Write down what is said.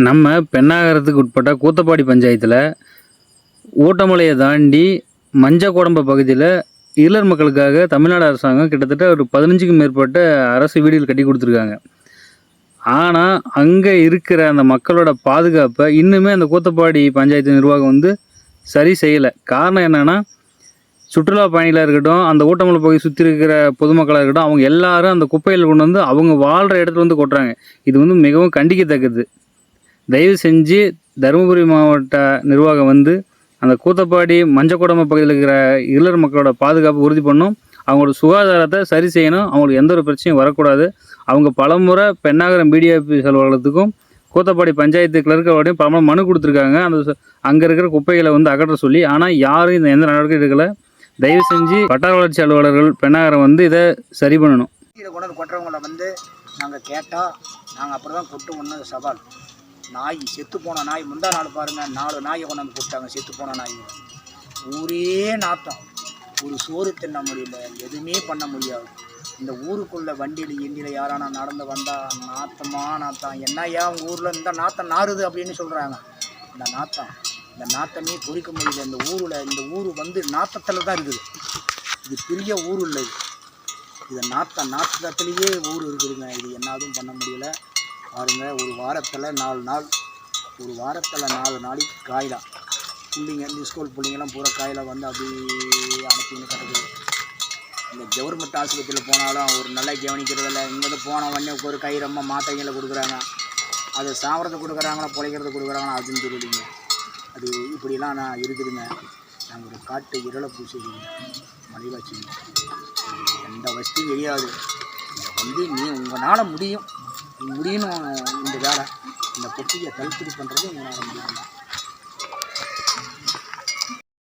நம்ம பென்னாகரத்துக்கு உட்பட்ட கூத்தப்பாடி பஞ்சாயத்தில் ஊட்டமலையை தாண்டி மஞ்சக்குடம்பை பகுதியில் இருளர் மக்களுக்காக தமிழ்நாடு அரசாங்கம் கிட்டத்தட்ட ஒரு 15க்கும் மேற்பட்ட அரசு வீடுகள் கட்டி கொடுத்துருக்காங்க. ஆனால் அங்கே இருக்கிற அந்த மக்களோட பாதுகாப்பை இன்னுமே அந்த கூத்தப்பாடி பஞ்சாயத்து நிர்வாகம் சரி செய்யலை. காரணம் என்னென்னா, சுற்றுலா பயணிகளாக இருக்கட்டும், அந்த ஊட்டமலை பகுதி சுற்றி இருக்கிற பொதுமக்களாக இருக்கட்டும், அவங்க எல்லாரும் அந்த குப்பையில் கொண்டு அவங்க வாழ்கிற இடத்துல கொட்டுறாங்க. இது மிகவும் கண்டிக்கத்தக்கது. தயவு செஞ்சு தருமபுரி மாவட்ட நிர்வாகம் அந்த கூத்தப்பாடி மஞ்சக்குடம்பை பகுதியில் இருக்கிற இருளர் மக்களோட பாதுகாப்பு உறுதி பண்ணணும். அவங்களோட சுகாதாரத்தை சரி செய்யணும். அவங்களுக்கு எந்த ஒரு பிரச்சனையும் வரக்கூடாது. அவங்க பலமுறை பென்னாகரம் பிடிஓபி அலுவலகத்துக்கும் கூத்தப்பாடி பஞ்சாயத்து கிளர்க்கோடையும் பல மனு கொடுத்துருக்காங்க. அங்கே இருக்கிற குப்பைகளை அகற்ற சொல்லி. ஆனால் யாரும் எந்த நடவடிக்கை எடுக்கலை. தயவு செஞ்சு வட்டார வளர்ச்சி அலுவலர்கள் பென்னாகரம் இதை சரி பண்ணணும். இதை கொண்டு கொட்டுறவங்களை நாங்கள் கேட்டால் நாங்கள் அப்புறம் தான் கொட்டு ஒன்று சவால். நாய் செத்து போன நாய் முந்தா நாள் பாருங்கள், 4 நாயை கொண்டாந்து போட்டாங்க. செத்து போன நாய் ஊரே நாத்தம். ஒரு சோறு தின்ன முடியல, எதுவுமே பண்ண முடியாது. இந்த ஊருக்குள்ளே வண்டியில் எண்டியில் யாரானா நடந்து வந்தால் நாத்தம். என்னையா உங்கள் ஊரில் இந்த நாத்தம் நாறுது அப்படின்னு சொல்கிறாங்க. இந்த நாத்தமே பொறிக்க முடியல. இந்த ஊர் நாத்தத்தில் தான் இருக்குது. இது பெரிய ஊர் இல்லை. இது நாத்தத்திலேயே ஊர் இருக்குதுங்க. இது என்னதும் பண்ண முடியல. பாருங்கள், ஒரு வாரத்தில் 4 நாள், 4 நாளைக்கு காயிலாம் பிள்ளைங்க, இந்த ஸ்கூல் பிள்ளைங்கெல்லாம் பூரா காயில் அப்படி அனுப்பின்னு கிடக்குது. இந்த கவர்மெண்ட் ஆஸ்பத்திரியில் போனாலும் ஒரு நல்லா கவனிக்கிறதில்ல. இங்கேருந்து போன உடனே ஒரு கை ரொம்ப மாத்திரைகளை கொடுக்குறாங்க. அது சாப்பிட்றது கொடுக்குறாங்களா பிழைக்கிறது கொடுக்குறாங்களா அதுன்னு தெரியலைங்க. அது இப்படிலாம் நான் இருக்குதுங்க. நாங்கள் ஒரு காட்டு இருளை பூசிடுங்க, மலைவாச்சிங்க. எந்த வசதியும் தெரியாது. நீ உங்களால் முடியும் இந்த வேலை, இந்த பொட்டியை தள்ளுபடி பண்ணுறது உங்களால் முடியும்.